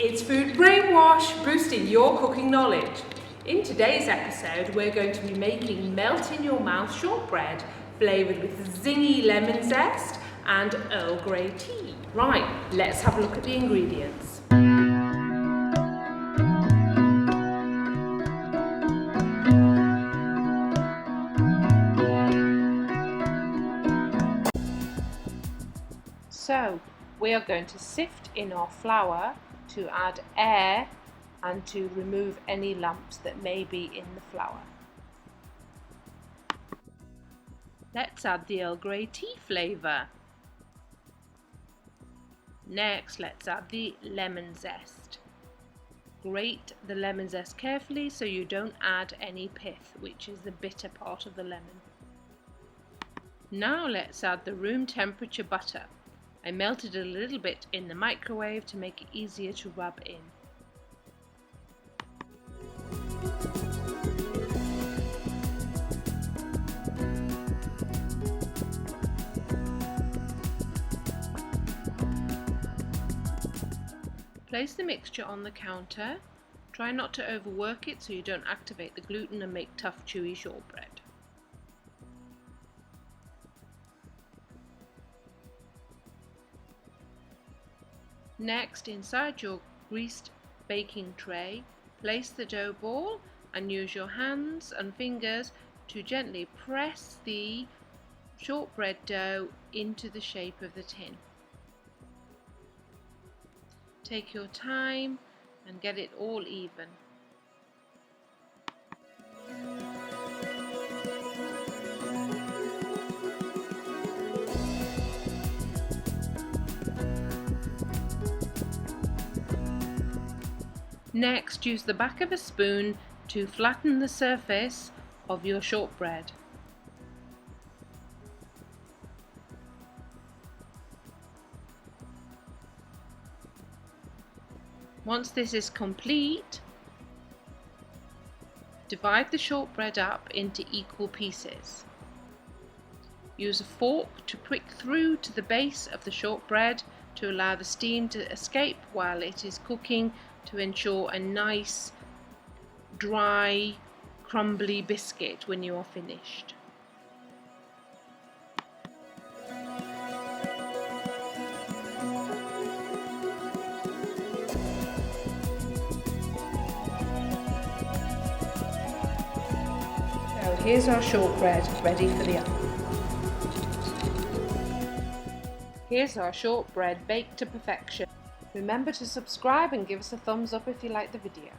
It's Food Brainwash, boosting your cooking knowledge. In today's episode, we're going to be making melt-in-your-mouth shortbread flavoured with zingy lemon zest and Earl Grey tea. Right, let's have a look at the ingredients. So, we are going to sift in our flour to add air and to remove any lumps that may be in the flour. Let's add the Earl Grey tea flavour. Next, let's add the lemon zest. Grate the lemon zest carefully so you don't add any pith, which is the bitter part of the lemon. Now let's add the room temperature butter. I melted a little bit in the microwave to make it easier to rub in. Place the mixture on the counter. Try not to overwork it so you don't activate the gluten and make tough, chewy shortbread. Next, inside your greased baking tray, place the dough ball and use your hands and fingers to gently press the shortbread dough into the shape of the tin. Take your time and get it all even. Next, use the back of a spoon to flatten the surface of your shortbread. Once this is complete, divide the shortbread up into equal pieces. Use a fork to prick through to the base of the shortbread to allow the steam to escape while it is cooking, to ensure a nice, dry, crumbly biscuit when you are finished. So here's our shortbread ready for the oven. Here's our shortbread baked to perfection. Remember to subscribe and give us a thumbs up if you like the video.